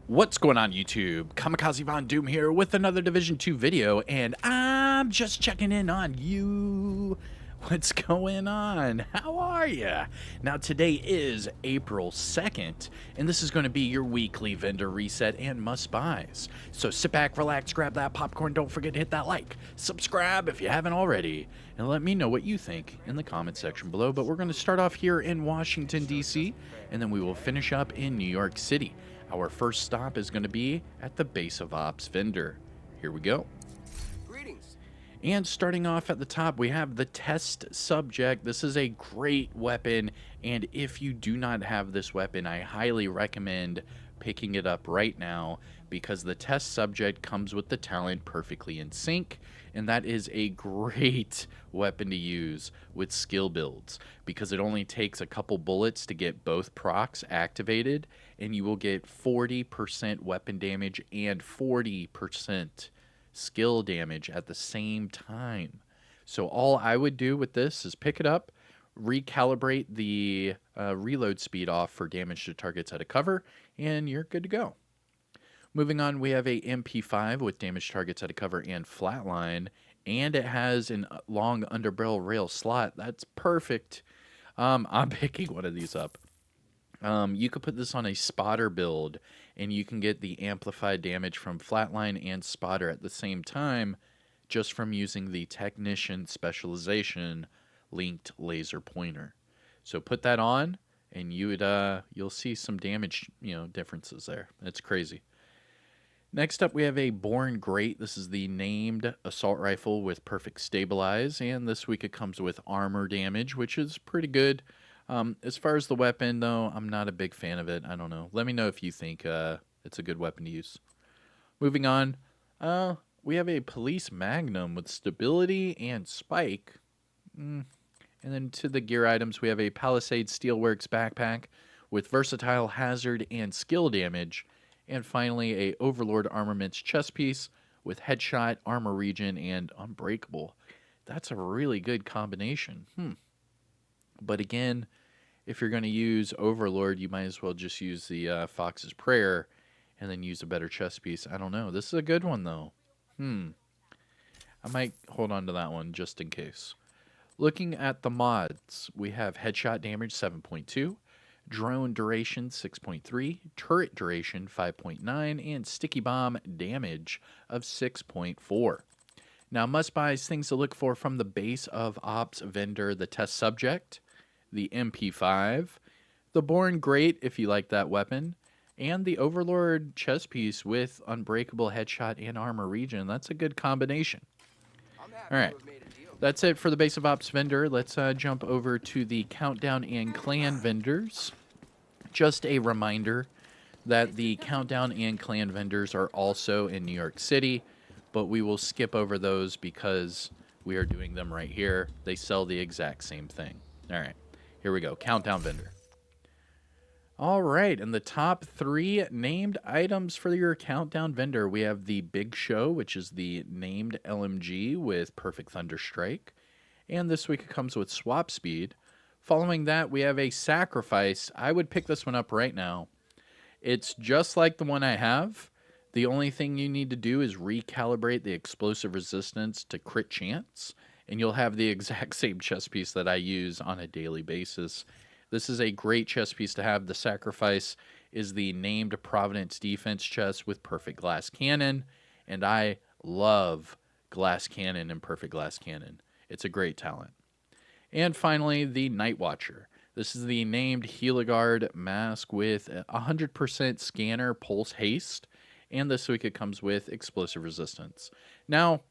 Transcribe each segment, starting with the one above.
What's going on YouTube? Kamikazevondoom here with another Division 2 video, and I'm just checking in on you. What's going on? How are ya? Now today is April 2nd, and this is going to be your weekly vendor reset and must-buys. So sit back, relax, grab that popcorn, don't forget to hit that like, subscribe if you haven't already, and let me know what you think in the comment section below. But we're going to start off here in Washington, D.C., and then we will finish up in New York City. Our first stop is going to be at the base of ops vendor. Here we go. Greetings. And starting off at the top, we have the test subject. This is a great weapon, and if you do not have this weapon, I highly recommend picking it up right now, because the test subject comes with the talent Perfectly in Sync, and that is a great weapon to use with skill builds, because it only takes a couple bullets to get both procs activated, and you will get 40% weapon damage and 40% skill damage at the same time. So all I would do with this is pick it up, recalibrate the reload speed off for damage to targets out of cover, and you're good to go. Moving on, we have a MP5 with damage targets out of cover and flatline, and it has a long underbarrel rail slot. That's perfect. I'm picking one of these up. You could put this on a spotter build, and you can get the amplified damage from flatline and spotter at the same time, just from using the technician specialization linked laser pointer. So put that on, and you'll see some damage differences there. It's crazy. Next up, we have a Born Great. This is the named assault rifle with perfect stabilize, and this week it comes with armor damage, which is pretty good. As far as the weapon, though, I'm not a big fan of it. I don't know. Let me know if you think it's a good weapon to use. Moving on, we have a Police Magnum with stability and spike. And then to the gear items, we have a Palisade Steelworks backpack with versatile hazard and skill damage. And finally, a Overlord Armaments chest piece with headshot, armor regen, and unbreakable. That's a really good combination. But again, if you're going to use Overlord, you might as well just use the Fox's Prayer and then use a better chest piece. I don't know. This is a good one, though. I might hold on to that one just in case. Looking at the mods, we have headshot damage 7.2, drone duration 6.3, turret duration 5.9, and sticky bomb damage of 6.4. Now, must-buys, things to look for from the base of ops vendor, the test subject, the MP5, the Born Great if you like that weapon, and the Overlord chest piece with unbreakable headshot and armor regen. That's a good combination. I'm happy All right. to have made a deal. That's it for the base of ops vendor. Let's jump over to the countdown and clan vendors. Just a reminder that the countdown and clan vendors are also in New York City, but we will skip over those because we are doing them right here. They sell the exact same thing. All right, here we go. Countdown vendor. All right, and the top 3 named items for your countdown vendor, we have the Big Show, which is the named LMG with Perfect Thunderstrike. And this week it comes with Swap Speed. Following that, we have a Sacrifice. I would pick this one up right now. It's just like the one I have. The only thing you need to do is recalibrate the explosive resistance to crit chance, and you'll have the exact same chest piece that I use on a daily basis. This is a great chest piece to have. The Sacrifice is the named Providence Defense chest with Perfect Glass Cannon, and I love Glass Cannon and Perfect Glass Cannon. It's a great talent. And finally, the Night Watcher. This is the named Heliguard mask with 100% scanner pulse haste, and this week it comes with explosive resistance. Now,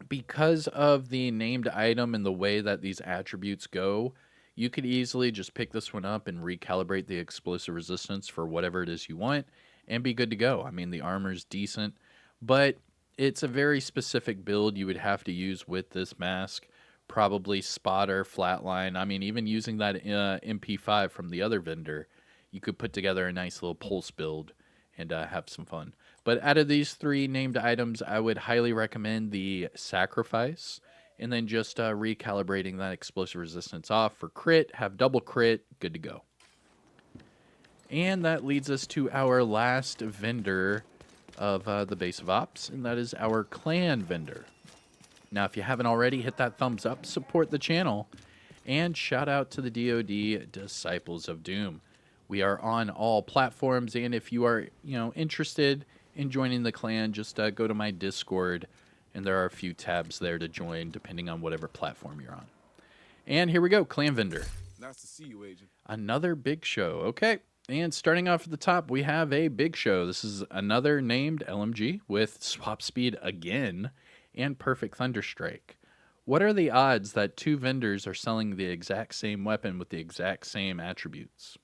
because of the named item and the way that these attributes go, you could easily just pick this one up and recalibrate the explosive resistance for whatever it is you want and be good to go. I mean, the armor's decent, but it's a very specific build you would have to use with this mask. Probably spotter, flatline. I mean, even using that MP5 from the other vendor, you could put together a nice little pulse build and have some fun. But out of these 3 named items, I would highly recommend the Sacrifice, and then just recalibrating that explosive resistance off for crit, have double crit, good to go. And that leads us to our last vendor of the base of ops, and that is our clan vendor. Now, if you haven't already, hit that thumbs up, support the channel, and shout out to the DoD Disciples of Doom. We are on all platforms, and if you are, interested in joining the clan, just go to my Discord, and there are a few tabs there to join, depending on whatever platform you're on. And here we go, clan vendor. Nice to see you, Agent. Another big show. Okay. And starting off at the top, we have a big show. This is another named LMG with swap speed again and perfect Thunderstrike. What are the odds that two vendors are selling the exact same weapon with the exact same attributes?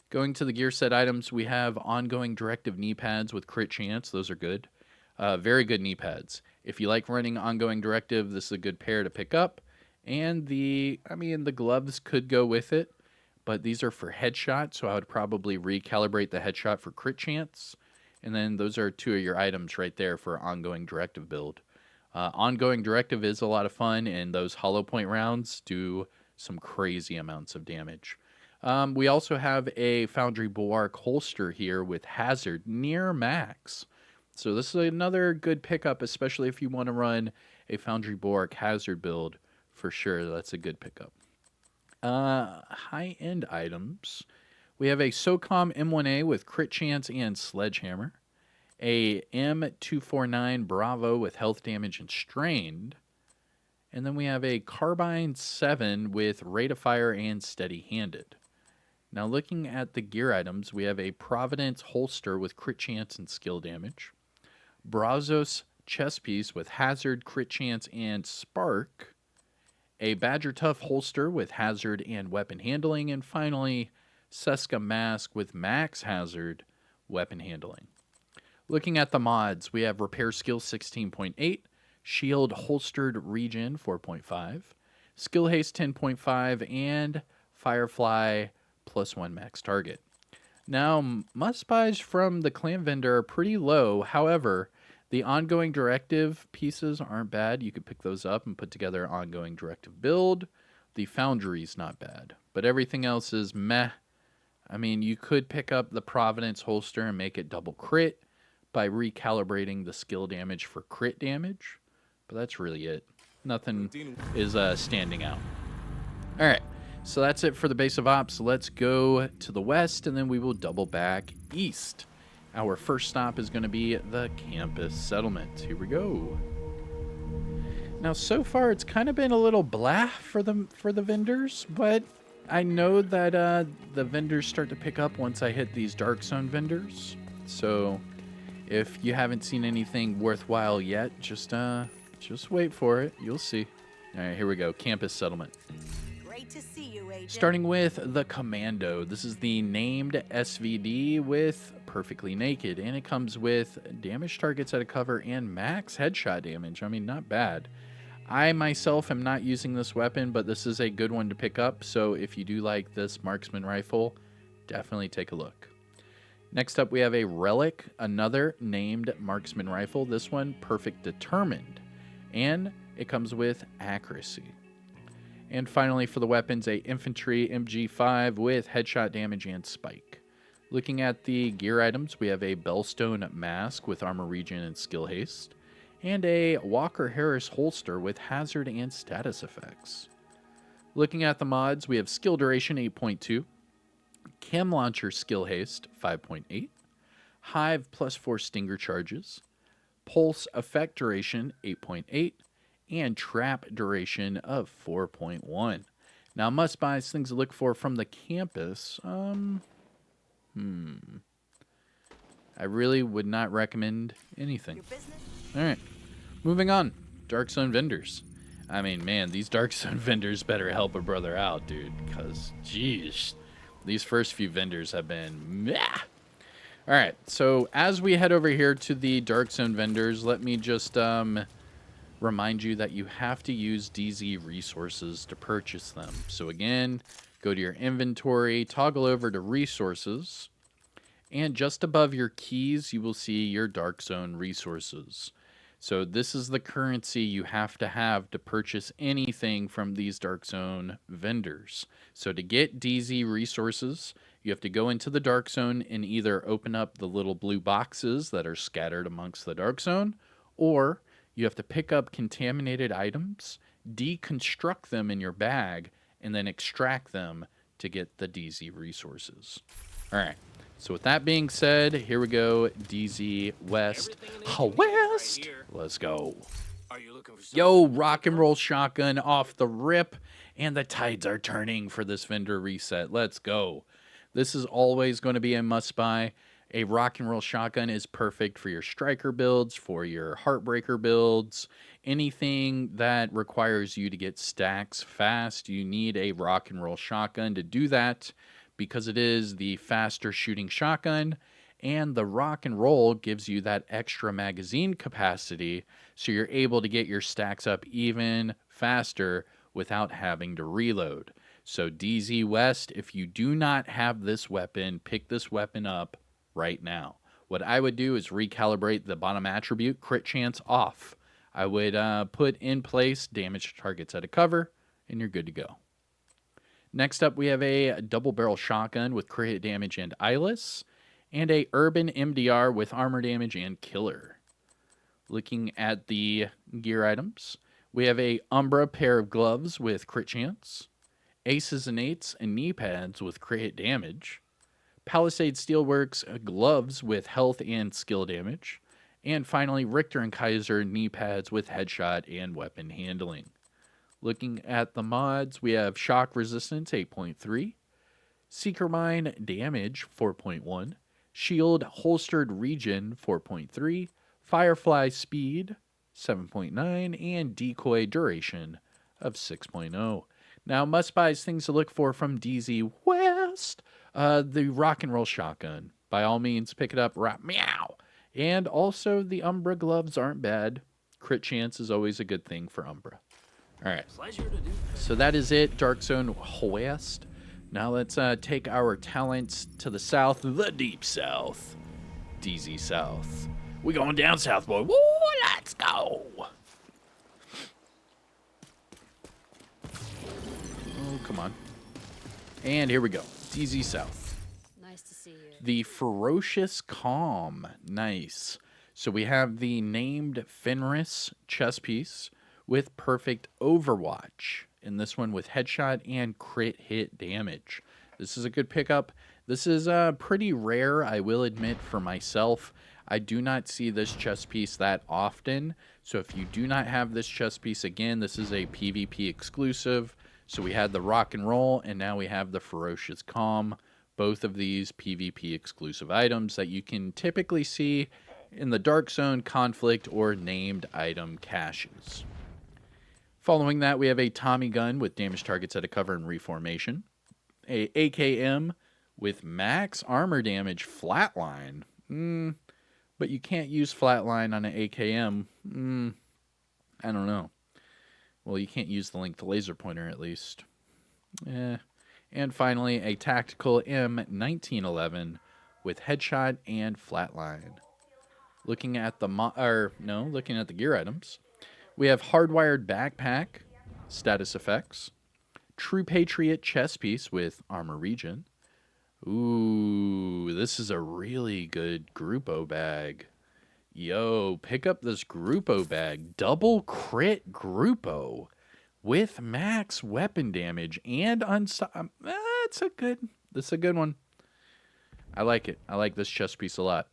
Going to the gear set items, we have ongoing directive knee pads with crit chance. Those are good. Very good knee pads. If you like running ongoing directive, this is a good pair to pick up. And the gloves could go with it, but these are for headshot, so I would probably recalibrate the headshot for crit chance. And then those are two of your items right there for ongoing directive build. Ongoing directive is a lot of fun, and those hollow point rounds do some crazy amounts of damage. We also have a Foundry Bulwark holster here with hazard near max. So this is another good pickup, especially if you want to run a Foundry Bulwark hazard build. For sure, that's a good pickup. High-end items. We have a SOCOM M1A with crit chance and sledgehammer. A M249 Bravo with health damage and strained. And then we have a Carbine 7 with rate of fire and steady-handed. Now looking at the gear items, we have a Providence holster with crit chance and skill damage. Brazos chest piece with hazard, crit chance, and spark. A Badger Tough holster with hazard and weapon handling. And finally, Seska mask with max hazard, weapon handling. Looking at the mods, we have Repair Skill 16.8, Shield Holstered Regen 4.5, Skill Haste 10.5, and Firefly +1 max target. Now, must-buys from the clan vendor are pretty low. However, the ongoing directive pieces aren't bad. You could pick those up and put together an ongoing directive build. The Foundry's not bad, but everything else is meh. I mean, you could pick up the Providence holster and make it double crit by recalibrating the skill damage for crit damage, but that's really it. Nothing is standing out. All right, so that's it for the base of ops. Let's go to the west, and then we will double back east. Our first stop is going to be the campus settlement. Here we go. Now, so far, it's kind of been a little blah for the vendors, but I know that the vendors start to pick up once I hit these Dark Zone vendors. So, if you haven't seen anything worthwhile yet, just wait for it. You'll see. All right, here we go. Campus settlement. Great to see you, Agent. Starting with the Commando. This is the named SVD with Perfectly Naked, and it comes with damage targets at a cover and max headshot damage. I mean, not bad. I myself am not using this weapon, but this is a good one to pick up, so if you do like this marksman rifle, definitely take a look. Next up, we have a Relic, another named marksman rifle. This one, Perfect Determined, and it comes with accuracy. And finally, for the weapons, a Infantry MG5 with headshot damage and spike. Looking at the gear items, we have a Bellstone mask with armor regen and skill haste, and a Walker Harris holster with hazard and status effects. Looking at the mods, we have skill duration 8.2, cam launcher skill haste 5.8, hive +4 stinger charges, pulse effect duration 8.8, and trap duration of 4.1. Now, must-buys, things to look for from the campus. I really would not recommend anything. Your business? All right, moving on. Dark Zone vendors. I mean, man, these Dark Zone vendors better help a brother out, dude, because, geez, these first few vendors have been meh. All right, so as we head over here to the Dark Zone vendors, let me just remind you that you have to use DZ resources to purchase them. So again, go to your inventory, toggle over to resources, and just above your keys, you will see your Dark Zone resources. So this is the currency you have to purchase anything from these Dark Zone vendors. So to get DZ resources, You have to go into the dark zone and either open up the little blue boxes that are scattered amongst the dark zone, or you have to pick up contaminated items, deconstruct them in your bag, and then extract them to get the DZ resources. All right. So with that being said, here we go. DZ West. West. Let's go. Are you looking for Yo, rock and roll shotgun off the rip, and the tides are turning for this vendor reset. Let's go. This is always going to be a must buy. A rock and roll shotgun is perfect for your striker builds, for your heartbreaker builds, anything that requires you to get stacks fast. You need a rock and roll shotgun to do that because it is the faster shooting shotgun, and the rock and roll gives you that extra magazine capacity, so you're able to get your stacks up even faster without having to reload. So DZ West, if you do not have this weapon, pick this weapon up right now. What I would do is recalibrate the bottom attribute, crit chance off. I would put in place damage to targets at a cover, and you're good to go. Next up, we have a double barrel shotgun with crit damage and eyeless, and a urban MDR with armor damage and killer. Looking at the gear items, we have a Umbra pair of gloves with crit chance, aces and eights and knee pads with crit damage, Palisade Steelworks gloves with health and skill damage, and finally Richter and Kaiser knee pads with headshot and weapon handling. Looking at the mods, we have shock resistance 8.3, seeker mine damage 4.1, shield holstered regen 4.3, firefly speed 7.9, and decoy duration of 6.0. Now, must buys, things to look for from DZ West. The rock and roll shotgun. By all means, pick it up. Meow. And also, the Umbra gloves aren't bad. Crit chance is always a good thing for Umbra. All right. So that is it. Dark Zone West. Now let's take our talents to the south, the deep south. DZ South. We going down south, boy. Woo, let's go. Oh, come on. And here we go. DZ South. Nice to see you. The Ferocious Calm. Nice. So we have the named Fenris chess piece with perfect Overwatch. And this one with headshot and crit hit damage. This is a good pickup. This is pretty rare, I will admit, for myself. I do not see this chess piece that often. So if you do not have this chess piece, again, this is a PvP exclusive. So we had the rock and roll, and now we have the Ferocious Calm. Both of these PvP exclusive items that you can typically see in the Dark Zone, Conflict, or named item caches. Following that, we have a Tommy gun with damage targets at a cover and reformation. A AKM with max armor damage flatline. But you can't use flatline on an AKM. I don't know. Well, you can't use the linked laser pointer, at least. And finally, a tactical M1911 with headshot and flatline. Looking at the looking at the gear items, we have hardwired backpack, status effects, True Patriot chest piece with armor regen. Ooh, this is a really good Grupo bag. Yo, pick up this Grupo bag. Double crit Grupo with max weapon damage and that's a good one. I like it. I like this chest piece a lot.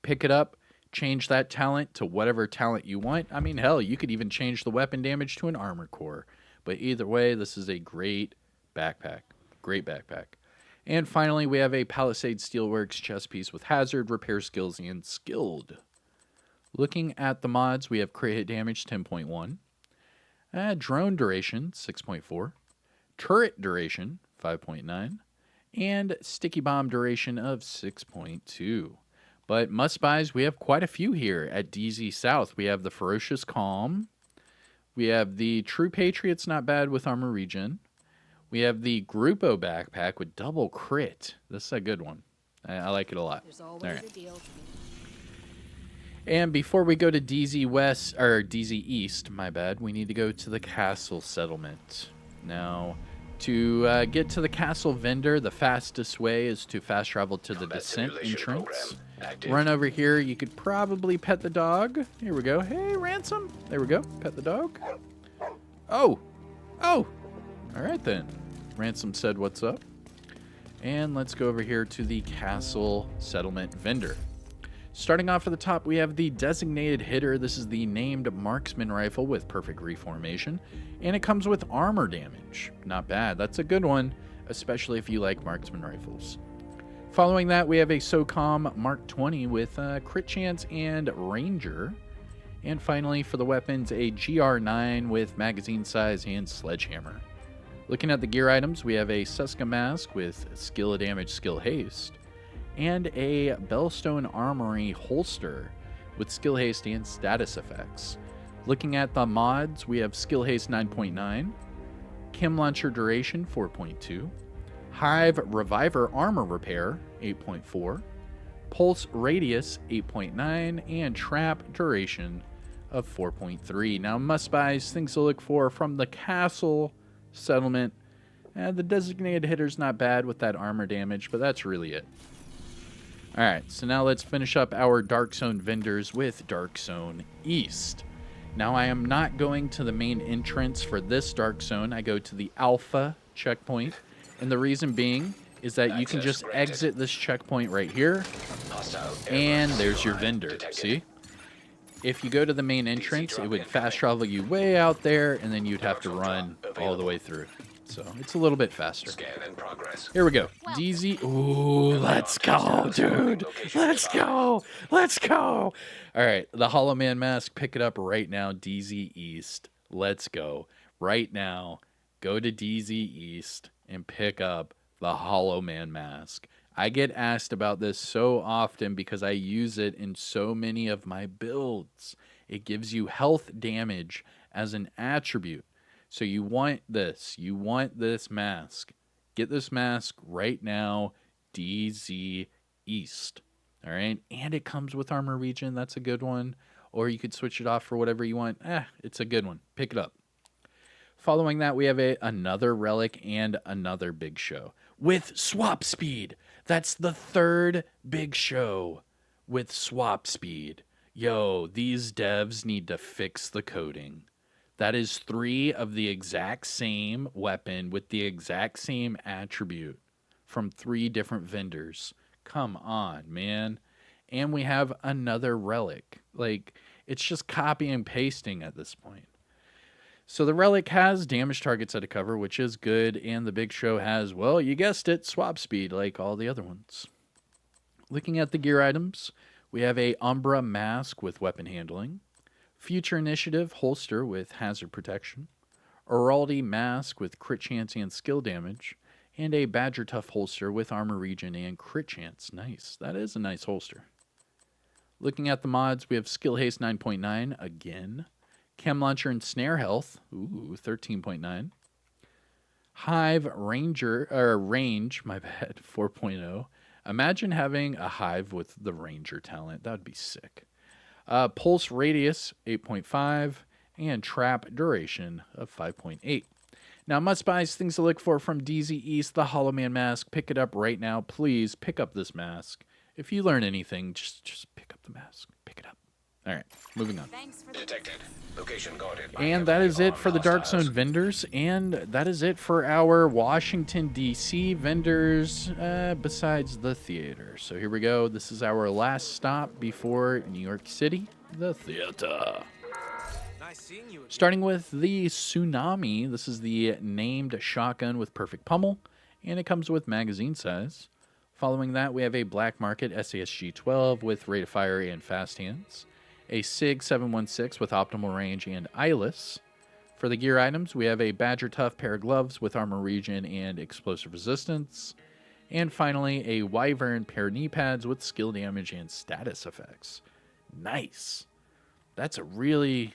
Pick it up, change that talent to whatever talent you want. I mean, hell, you could even change the weapon damage to an armor core. But either way, this is a great backpack. Great backpack. And finally, we have a Palisade Steelworks chest piece with hazard, repair skills, and skilled. Looking at the mods, we have crit hit damage 10.1, drone duration 6.4, turret duration 5.9, and sticky bomb duration of 6.2. But must buys, we have quite a few here at DZ South. We have the Ferocious Calm. We have the True Patriots, not bad with armor regen. We have the Grupo backpack with double crit. This is a good one. I like it a lot. There's always All right. a deal. And before we go to DZ West, or DZ East, my bad, we need to go to the castle settlement. Now, To get to the castle vendor, the fastest way is to fast travel to the descent entrance. Run over here. You could probably pet the dog. Here we go. Hey, Ransom. There we go. Pet the dog. Oh. Oh. All right, then. Ransom said, what's up? And let's go over here to the castle settlement vendor. Starting off at the top, we have the designated hitter. This is the named marksman rifle with perfect reformation, and it comes with armor damage. Not bad. That's a good one, especially if you like marksman rifles. Following that, we have a SOCOM Mark 20 with crit chance and ranger. And finally, for the weapons, a GR9 with magazine size and sledgehammer. Looking at the gear items, we have a Seska mask with skill damage, skill haste, and a Bellstone Armory holster with skill haste and status effects. Looking at the mods, we have skill haste 9.9, Chem Launcher duration 4.2, Hive Reviver armor repair 8.4, Pulse radius 8.9, and Trap duration of 4.3. Now, must buys, things to look for from the castle settlement. The designated hitter's not bad with that armor damage, but that's really it. Alright, so now let's finish up our Dark Zone vendors with Dark Zone East. Now, I am not going to the main entrance for this Dark Zone. I go to the Alpha checkpoint, and the reason being is that you can just exit this checkpoint right here, and there's your vendor, see? If you go to the main entrance, it would fast travel you way out there, and then you'd have to run all the way through. So it's a little bit faster. Here we go. DZ. Ooh, let's go, dude. Let's go. Let's go. All right. The Hollow Man mask. Pick it up right now. DZ East. Let's go. Right now. Go to DZ East and pick up the Hollow Man mask. I get asked about this so often because I use it in so many of my builds. It gives you health damage as an attribute. So you want this. You want this mask. Get this mask right now, DZ East. All right? And it comes with armor regen. That's a good one. Or you could switch it off for whatever you want. It's a good one. Pick it up. Following that, we have another relic and another big show with swap speed. That's the third big show with swap speed. Yo, these devs need to fix the coding. That is 3 of the exact same weapon with the exact same attribute from 3 different vendors. Come on, man. And we have another relic. Like, it's just copy and pasting at this point. So the relic has damage targets at a cover, which is good, and the big show has, well, you guessed it, swap speed like all the other ones. Looking at the gear items, we have a Umbra mask with weapon handling, Future Initiative holster with hazard protection, Araldi mask with crit chance and skill damage, and a Badger Tough holster with armor regen and crit chance. Nice. That is a nice holster. Looking at the mods, we have Skill Haste 9.9 again, Chem Launcher and Snare Health, 13.9. Hive Range, my bad, 4.0. Imagine having a Hive with the Ranger talent. That would be sick. Pulse Radius, 8.5. And Trap Duration of 5.8. Now, must buys, things to look for from DZ East, the Hollow Man mask. Pick it up right now. Please pick up this mask. If you learn anything, just pick up the mask. Pick it up. All right, moving on. Detected. Location guarded. And that is it for the Dark Zone vendors, and that is it for our Washington, D.C. vendors, besides the theater. So here we go. This is our last stop before New York City, the theater. Nice seeing you. Starting with the Tsunami, this is the named shotgun with perfect pummel, and it comes with magazine size. Following that, we have a Black Market SASG-12 with rate of fire and fast hands. A SIG 716 with optimal range and eyeless. For the gear items, we have a Badger Tough pair of gloves with armor regen and explosive resistance. And finally, a Wyvern pair of knee pads with skill damage and status effects. Nice. That's a really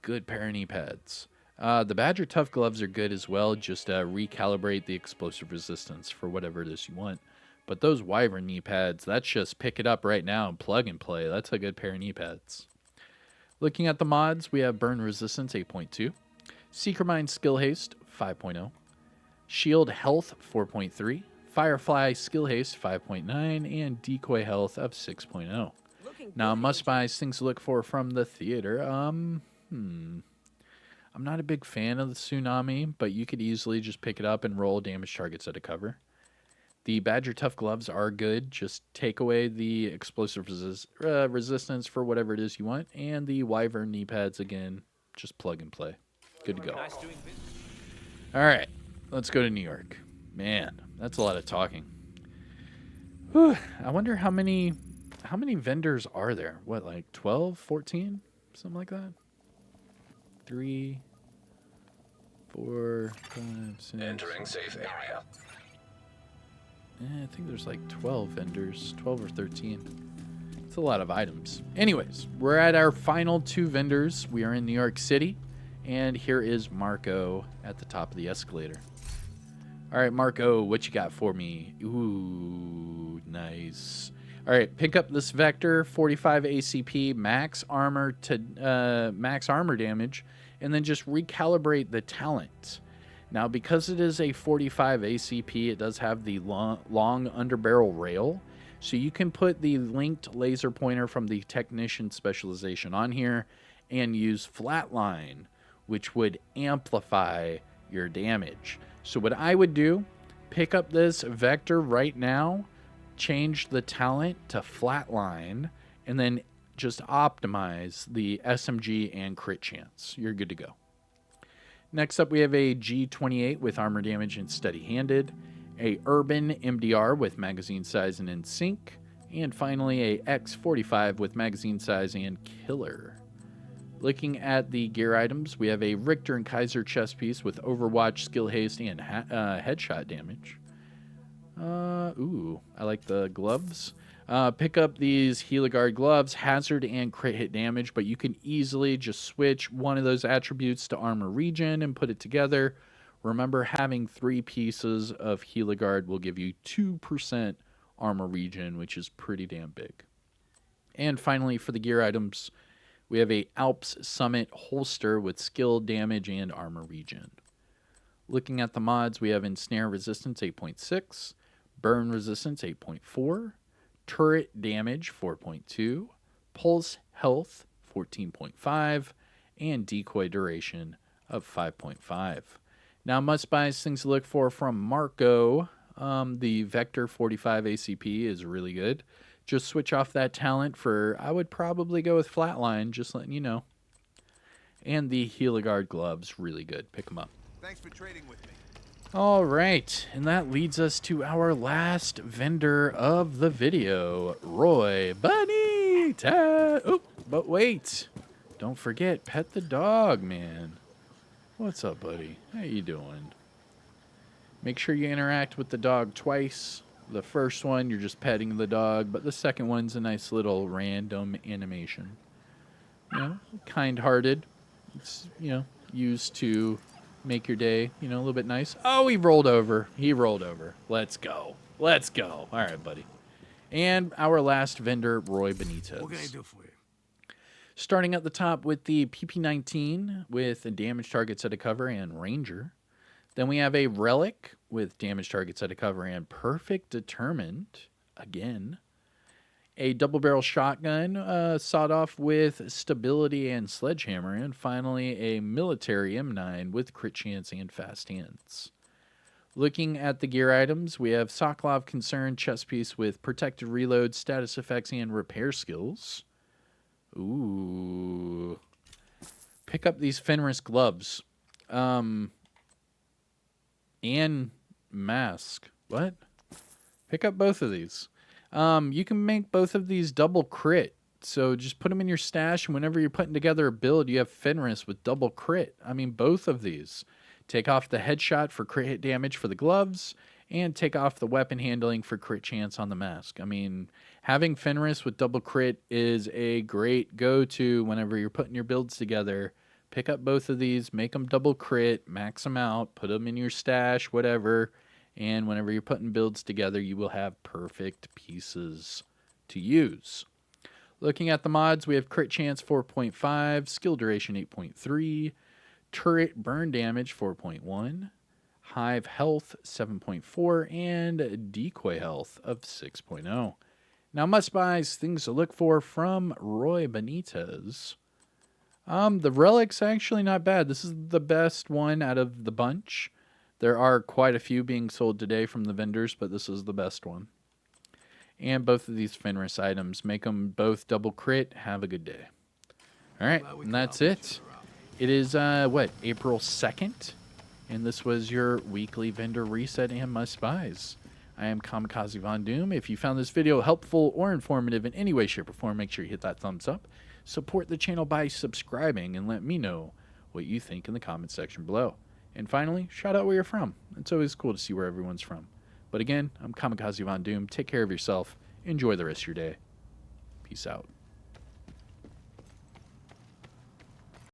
good pair of knee pads. The Badger Tough gloves are good as well. Just recalibrate the explosive resistance for whatever it is you want. But those Wyvern knee pads, that's just pick it up right now and plug and play. That's a good pair of knee pads. Looking at the mods, we have Burn Resistance 8.2, Seeker Mind Skill Haste 5.0, Shield health 4.3, Firefly skill haste 5.9, and decoy health of 6.0. Looking Now, good, must Agent. buys, things to look for from the theater. I'm not a big fan of the Tsunami, but you could easily just pick it up and roll damage targets at a cover. The Badger Tough gloves are good. Just take away the explosive resistance for whatever it is you want, and the Wyvern knee pads again. Just plug and play. Good to go. Nice doing business. All right, let's go to New York. Man, that's a lot of talking. Whew, I wonder how many vendors are there? What, like 12, 14? Something like that? 3, 4, 5, 6. Entering safe area. I think there's like 12 vendors, 12 or 13. It's a lot of items. Anyways, we're at our final 2 vendors. We are in New York City, and here is Marco at the top of the escalator. All right, Marco, what you got for me? Ooh, nice. All right, pick up this Vector, 45 ACP, max armor to max armor damage, and then just recalibrate the talent. Now, because it is a 45 ACP, it does have the long underbarrel rail, so you can put the linked laser pointer from the technician specialization on here and use flatline, which would amplify your damage. So what I would do, pick up this Vector right now, change the talent to flatline, and then just optimize the SMG and crit chance. You're good to go. Next up, we have a G28 with armor damage and steady-handed, a Urban MDR with magazine size and in sync, and finally a X45 with magazine size and killer. Looking at the gear items, we have a Richter and Kaiser chest piece with Overwatch, skill haste, and headshot damage. Ooh, I like the gloves. Pick up these Heligard gloves, hazard and crit hit damage, but you can easily just switch one of those attributes to armor regen and put it together. Remember, having 3 pieces of Heligard will give you 2% armor regen, which is pretty damn big. And finally, for the gear items, we have a Alps Summit holster with skill, damage, and armor regen. Looking at the mods, we have Ensnare Resistance 8.6, Burn Resistance 8.4, Turret Damage 4.2, Pulse Health 14.5, and Decoy Duration of 5.5. Now, must-buys, things to look for from Marco. The Vector 45 ACP is really good. Just switch off that talent for, I would probably go with Flatline, just letting you know. And the Heligard gloves, really good. Pick them up. Thanks for trading with me. All right, and that leads us to our last vendor of the video, Roy Bunny. Oh, but wait, don't forget, pet the dog, man. What's up, buddy? How you doing? Make sure you interact with the dog twice. The first one, you're just petting the dog, but the second one's a nice little random animation. You know, kind-hearted. It's, you know, used to make your day, you know, a little bit nice. Oh, he rolled over. He rolled over. Let's go. Let's go. All right, buddy. And our last vendor, Roy Benitez. What can I do for you? Starting at the top with the PP19 with damage targets at a cover and Ranger. Then we have a Relic with damage targets at a cover and Perfect Determined again. A double barrel shotgun sawed off with Stability and Sledgehammer. And finally, a military M9 with crit chance and fast hands. Looking at the gear items, we have Sokolov Concern chest piece with protected reload, status effects, and repair skills. Ooh. Pick up these Fenris gloves. And mask. What? Pick up both of these. You can make both of these double crit. So just put them in your stash, and whenever you're putting together a build, you have Fenris with double crit. I mean, both of these. Take off the headshot for crit hit damage for the gloves, and take off the weapon handling for crit chance on the mask. I mean, having Fenris with double crit is a great go-to whenever you're putting your builds together. Pick up both of these, make them double crit, max them out, put them in your stash, whatever. And whenever you're putting builds together, you will have perfect pieces to use. Looking at the mods, we have crit chance 4.5, skill duration 8.3, turret burn damage 4.1, Hive Health 7.4, and Decoy Health of 6.0. Now, must buys, things to look for from Roy Benitez. The Relic's actually not bad. This is the best one out of the bunch. There are quite a few being sold today from the vendors, but this is the best one. And both of these Fenris items make them both double crit. Have a good day. All right, and that's it. It is, April 2nd? And this was your weekly vendor reset and must buys. I am Kamikazevondoom. If you found this video helpful or informative in any way, shape, or form, make sure you hit that thumbs up. Support the channel by subscribing and let me know what you think in the comment section below. And finally, shout out where you're from. It's always cool to see where everyone's from. But again, I'm Kamikazevondoom. Take care of yourself. Enjoy the rest of your day. Peace out.